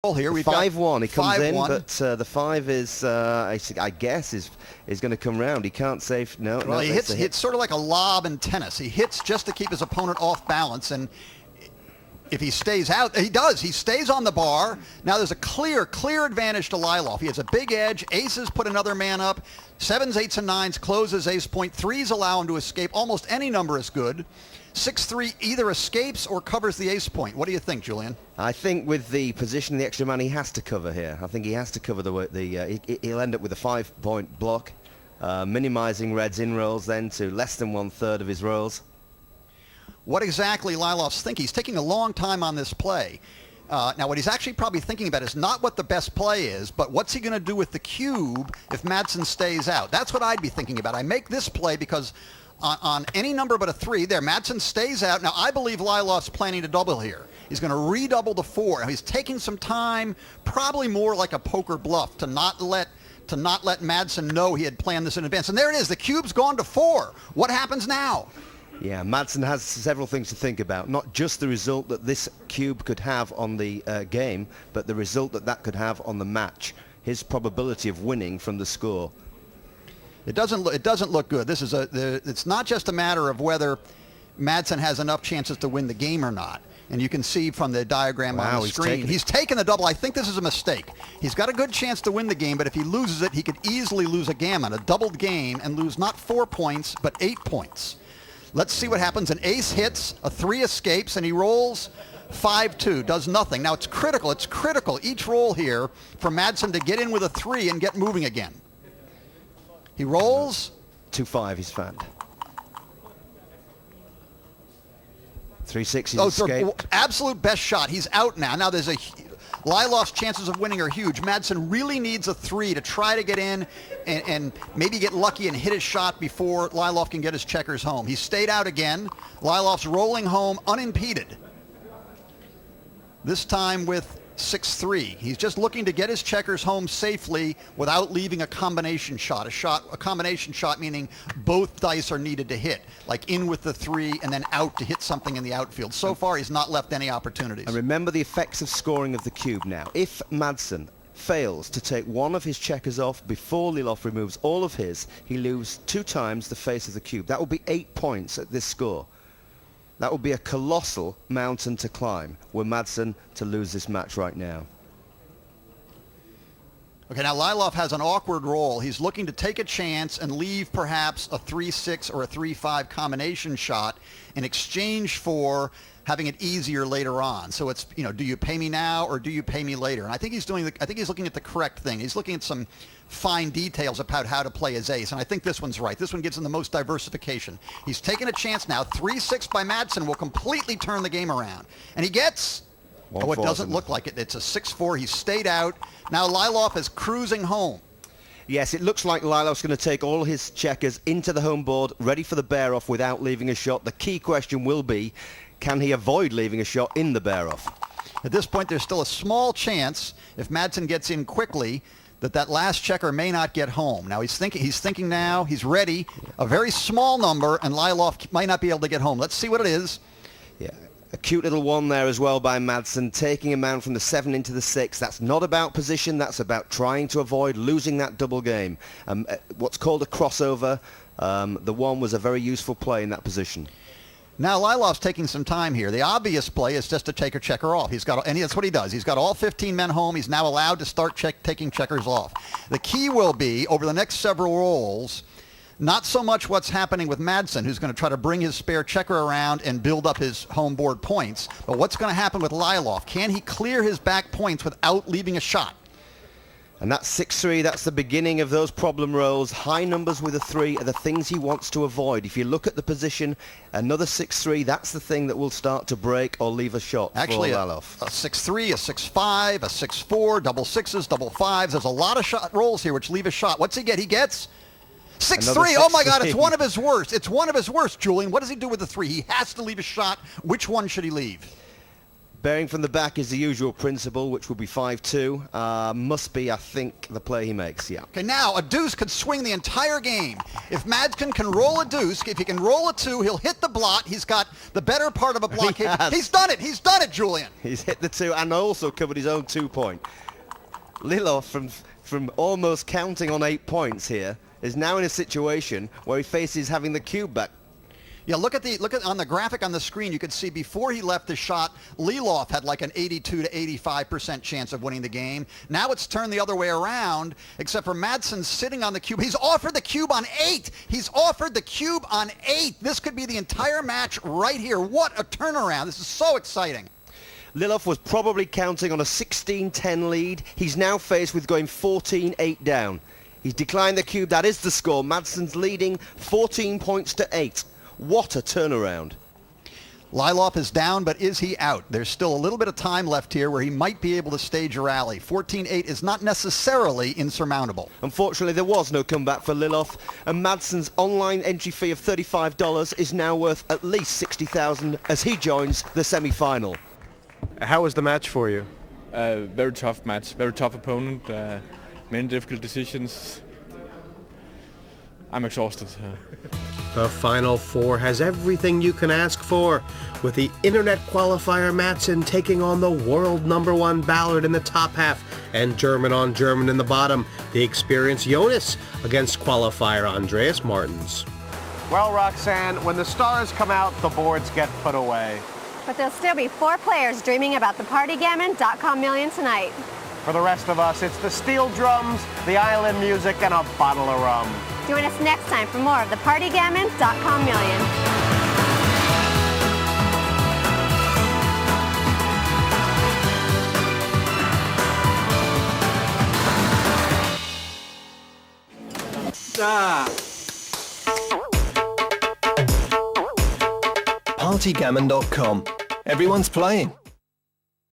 Here we've 5-1. He comes 5-1. in, but the 5 is, I guess, is going to come round. He can't save. No, well, no, he hits. It's sort of like a lob in tennis. He hits just to keep his opponent off balance, and if he stays out, he does. He stays on the bar. Now there's a clear advantage to Liloff. He has a big edge. Aces put another man up. 7s, 8s, and 9s closes ace point. 3s allow him to escape. Almost any number is good. 6-3 either escapes or covers the ace point. What do you think, Julian? I think with the position of the extra man, he has to cover here. I think he has to cover he'll end up with a 5-point block, minimizing Red's in rolls then to less than 1/3 of his rolls. What exactly Liloff's thinking? He's taking a long time on this play. Now, what he's actually probably thinking about is not what the best play is, but what's he going to do with the cube if Madsen stays out? That's what I'd be thinking about. I make this play because on any number but a 3, there, Madsen stays out. Now, I believe Liloff's planning to double here. He's going to redouble the 4. Now, he's taking some time, probably more like a poker bluff, to not let Madsen know he had planned this in advance. And there it is. The cube's gone to 4. What happens now? Yeah, Madsen has several things to think about. Not just the result that this cube could have on the game, but the result that could have on the match. His probability of winning from the score. It doesn't look good. This is it's not just a matter of whether Madsen has enough chances to win the game or not. And you can see from the diagram on the screen, he's taken the double. I think this is a mistake. He's got a good chance to win the game, but if he loses it, he could easily lose a gammon, a doubled game, and lose not 4 points, but 8 points. Let's see what happens. An ace hits, a 3 escapes, and he rolls 5-2, does nothing. Now, it's critical each roll here for Madsen to get in with a 3 and get moving again. He rolls 2-5. He's found 3-6. He's escaped. Absolute best shot. He's out now. Now there's Liloff's chances of winning are huge. Madsen really needs a 3 to try to get in and maybe get lucky and hit his shot before Liloff can get his checkers home. He stayed out again. Liloff's rolling home unimpeded. This time with 6-3. He's just looking to get his checkers home safely without leaving a combination shot. A combination shot meaning both dice are needed to hit, like in with the 3 and then out to hit something in the outfield. So far, he's not left any opportunities. And remember the effects of scoring of the cube now. If Madsen fails to take one of his checkers off before Liloff removes all of his, he loses 2 times the face of the cube. That will be 8 points at this score. That would be a colossal mountain to climb were Madsen to lose this match right now. Okay, now Liloff has an awkward roll. He's looking to take a chance and leave perhaps a 3-6 or a 3-5 combination shot in exchange for having it easier later on. So it's, do you pay me now or do you pay me later? And I think he's looking at the correct thing. He's looking at some fine details about how to play his ace, and I think this one's right. This one gives him the most diversification. He's taking a chance now. 3-6 by Madsen will completely turn the game around. And he gets, it doesn't look like it. It's a 6-4. He's stayed out. Now Liloff is cruising home. Yes, it looks like Liloff's going to take all his checkers into the home board, ready for the bear-off without leaving a shot. The key question will be, can he avoid leaving a shot in the bear-off? At this point, there's still a small chance, if Madsen gets in quickly, that last checker may not get home. Now he's thinking now, he's ready, a very small number, and Liloff might not be able to get home. Let's see what it is. Yeah, a cute little 1 there as well by Madsen, taking a man from the 7 into the 6. That's not about position, that's about trying to avoid losing that double game. What's called a crossover, the 1 was a very useful play in that position. Now Liloff's taking some time here. The obvious play is just to take a checker off. And that's what he does. He's got all 15 men home. He's now allowed to start taking checkers off. The key will be, over the next several rolls, not so much what's happening with Madsen, who's going to try to bring his spare checker around and build up his home board points, but what's going to happen with Liloff. Can he clear his back points without leaving a shot? And that's 6-3, that's the beginning of those problem rolls. High numbers with a 3 are the things he wants to avoid. If you look at the position, another 6-3, that's the thing that will start to break or leave a shot. Actually, for a Liloff. 6-3, a 6-5, a 6-4, double 6s, double 5s. There's a lot of shot rolls here which leave a shot. What's he get? He gets 6-3. Oh my God, it's one of his worst. It's one of his worst, Julian. What does he do with the 3? He has to leave a shot. Which one should he leave? Bearing from the back is the usual principle, which will be 5-2. Must be, I think, the play he makes, yeah. Okay, now a deuce could swing the entire game. If Madsen can roll a deuce, if he can roll a 2, he'll hit the blot. He's got the better part of a block. He's done it. He's done it, Julian. He's hit the 2 and also covered his own 2-point. Lilov, from almost counting on 8 points here, is now in a situation where he faces having the cube back. Yeah, look at on the graphic on the screen. You can see before he left the shot, Lilov had like an 82 to 85% chance of winning the game. Now it's turned the other way around, except for Madsen sitting on the cube. He's offered the cube on 8. He's offered the cube on 8. This could be the entire match right here. What a turnaround. This is so exciting. Lilov was probably counting on a 16-10 lead. He's now faced with going 14-8 down. He's declined the cube. That is the score. Madsen's leading 14 points to 8. What a turnaround. Lilov is down, but is he out? There's still a little bit of time left here where he might be able to stage a rally. 14-8 is not necessarily insurmountable. Unfortunately, there was no comeback for Lilov, and Madsen's online entry fee of $35 is now worth at least $60,000 as he joins the semi-final. How was the match for you? Very tough match, very tough opponent, many difficult decisions. I'm exhausted. The Final Four has everything you can ask for, with the internet qualifier Madsen taking on the world #1 Ballard in the top half and German on German in the bottom. The experienced Jonas against qualifier Andreas Martins. Well, Roxanne, when the stars come out, the boards get put away. But there'll still be 4 players dreaming about the PartyGammon.com million tonight. For the rest of us, it's the steel drums, the island music, and a bottle of rum. Join us next time for more of the PartyGammon.com million. PartyGammon.com. Everyone's playing.